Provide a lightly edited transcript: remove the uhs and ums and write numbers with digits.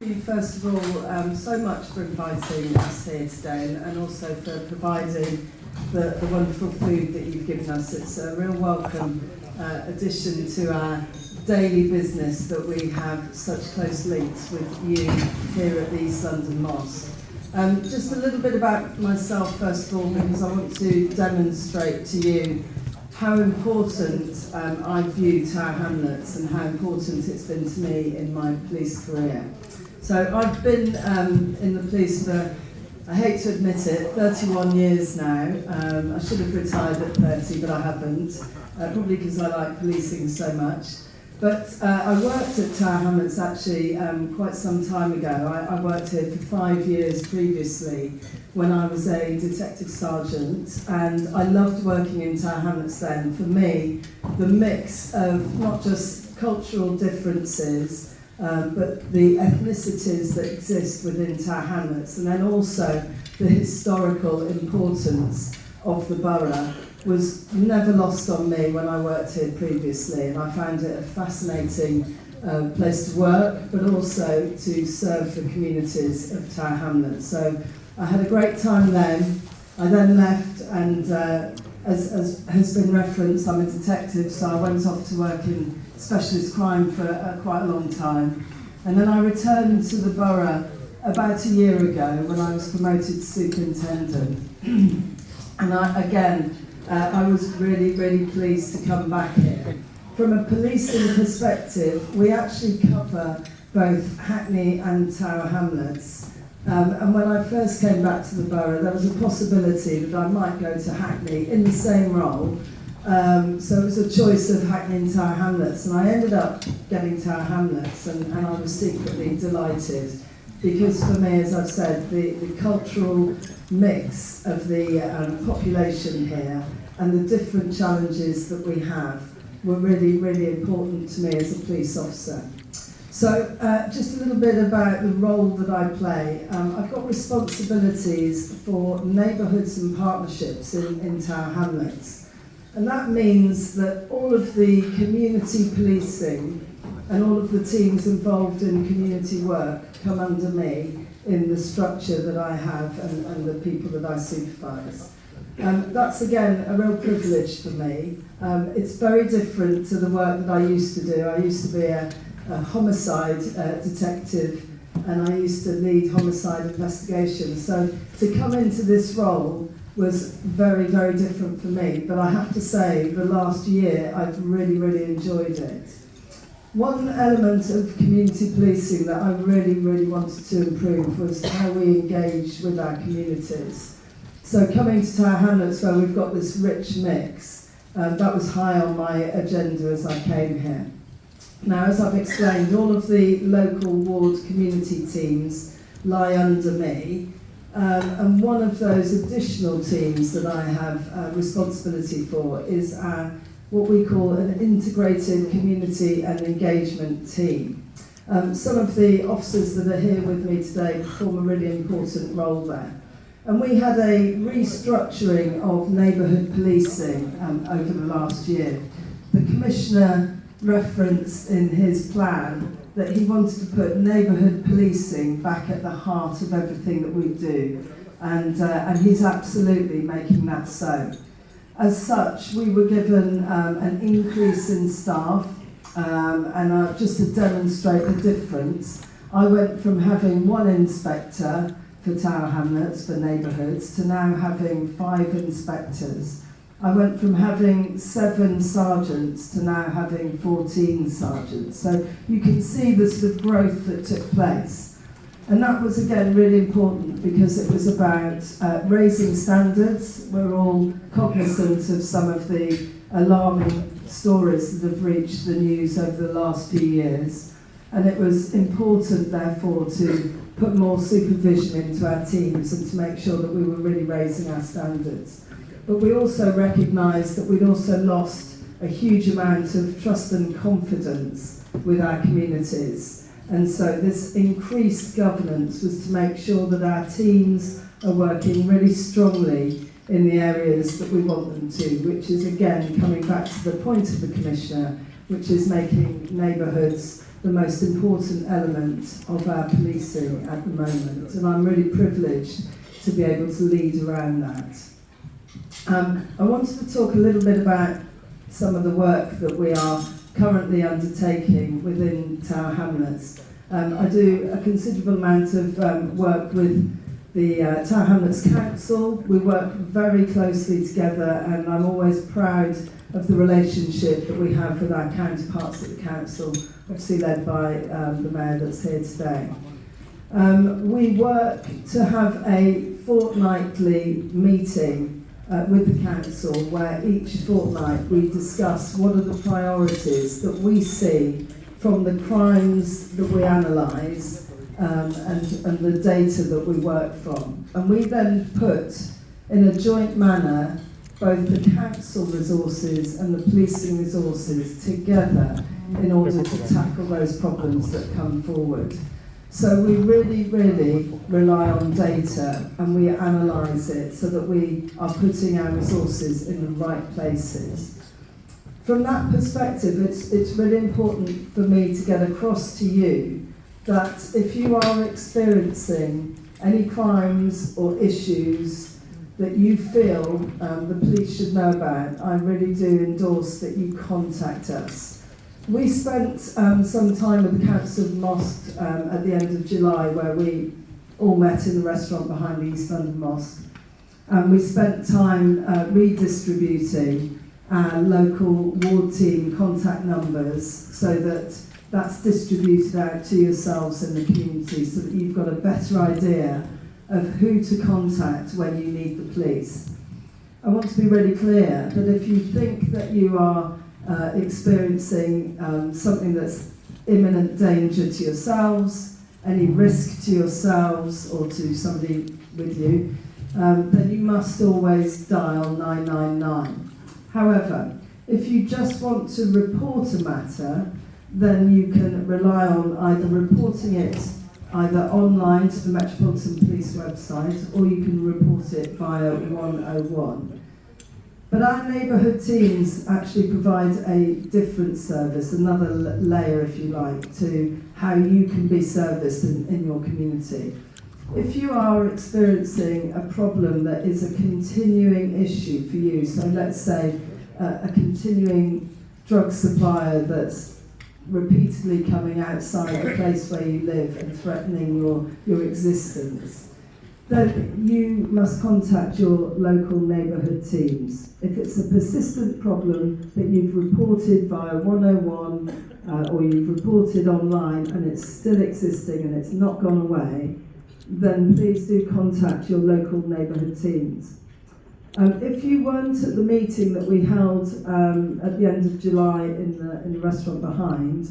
you, first of all, so much for inviting us here today and also for providing the wonderful food that you've given us. It's a real welcome addition to our daily business that we have such close links with you here at the East London Mosque. Just a little bit about myself, first of all, because I want to demonstrate to you how important I view Tower Hamlets and how important it's been to me in my police career. So I've been in the police for, I hate to admit it, 31 years now. I should have retired at 30, but I haven't, probably because I like policing so much. But I worked at Tower Hamlets actually quite some time ago. I worked here for 5 years previously when I was a detective sergeant, and I loved working in Tower Hamlets then. For me, the mix of not just cultural differences, but the ethnicities that exist within Tower Hamlets, and then also the historical importance of the borough was never lost on me when I worked here previously, and I found it a fascinating place to work, but also to serve the communities of Tower Hamlets. So I had a great time then. I then left, and as has been referenced, I'm a detective, so I went off to work in specialist crime for quite a long time. And then I returned to the borough about a year ago when I was promoted to superintendent. And I was really, really pleased to come back here. From a policing perspective, we actually cover both Hackney and Tower Hamlets. And when I first came back to the borough, there was a possibility that I might go to Hackney in the same role. So it was a choice of Hackney and Tower Hamlets, and I ended up getting Tower Hamlets, and I was secretly delighted. Because for me, as I've said, the cultural mix of the population here and the different challenges that we have were really, really important to me as a police officer. So just a little bit about the role that I play. I've got responsibilities for neighbourhoods and partnerships in Tower Hamlets. And that means that all of the community policing and all of the teams involved in community work come under me in the structure that I have and the people that I supervise. That's again a real privilege for me. It's very different to the work that I used to do. I used to be a homicide detective, and I used to lead homicide investigations. So to come into this role was very, very different for me. But I have to say, the last year I've really, really enjoyed it. One element of community policing that I really, really wanted to improve was how we engage with our communities. So coming to Tower Hamlets, where we've got this rich mix, that was high on my agenda as I came here. Now, as I've explained, all of the local ward community teams lie under me, and one of those additional teams that I have responsibility for is what we call an integrated community and engagement team. Some of the officers that are here with me today perform a really important role there. And we had a restructuring of neighbourhood policing over the last year. The Commissioner referenced in his plan that he wanted to put neighbourhood policing back at the heart of everything that we do. And he's absolutely making that so. As such, we were given an increase in staff, and just to demonstrate the difference, I went from having one inspector for Tower Hamlets, for neighbourhoods, to now having 5 inspectors. I went from having 7 sergeants to now having 14 sergeants. So you can see the sort of growth that took place. And that was, again, really important because it was about raising standards. We're all cognizant of some of the alarming stories that have reached the news over the last few years. And it was important, therefore, to put more supervision into our teams and to make sure that we were really raising our standards. But we also recognised that we'd also lost a huge amount of trust and confidence with our communities. And so this increased governance was to make sure that our teams are working really strongly in the areas that we want them to, which is again coming back to the point of the Commissioner, which is making neighbourhoods the most important element of our policing at the moment, and I'm really privileged to be able to lead around that. I wanted to talk a little bit about some of the work that we are currently undertaking within Tower Hamlets. I do a considerable amount of work with the Tower Hamlets Council. We work very closely together, and I'm always proud of the relationship that we have with our counterparts at the council, obviously led by the mayor that's here today. We work to have a fortnightly meeting with the council where each fortnight we discuss what are the priorities that we see from the crimes that we analyse and the data that we work from. And we then put in a joint manner both the council resources and the policing resources together in order to tackle those problems that come forward. So we really, really rely on data and we analyse it so that we are putting our resources in the right places. From that perspective, it's really important for me to get across to you that if you are experiencing any crimes or issues that you feel the police should know about, I really do endorse that you contact us. We spent some time with the Council of Mosque at the end of July, where we all met in the restaurant behind the East London Mosque. And we spent time redistributing our local ward team contact numbers so that that's distributed out to yourselves in the community so that you've got a better idea of who to contact when you need the police. I want to be really clear that if you think that you are experiencing something that's imminent danger to yourselves, any risk to yourselves or to somebody with you, then you must always dial 999. However, if you just want to report a matter, then you can rely on either reporting it either online to the Metropolitan Police website, or you can report it via 101. But our neighbourhood teams actually provide a different service, another layer, if you like, to how you can be serviced in your community. If you are experiencing a problem that is a continuing issue for you, so let's say a continuing drug supplier that's repeatedly coming outside the place where you live and threatening your existence, then you must contact your local neighbourhood teams. If it's a persistent problem that you've reported via 101 or you've reported online and it's still existing and it's not gone away, then please do contact your local neighbourhood teams. If you weren't at the meeting that we held at the end of July in the restaurant behind,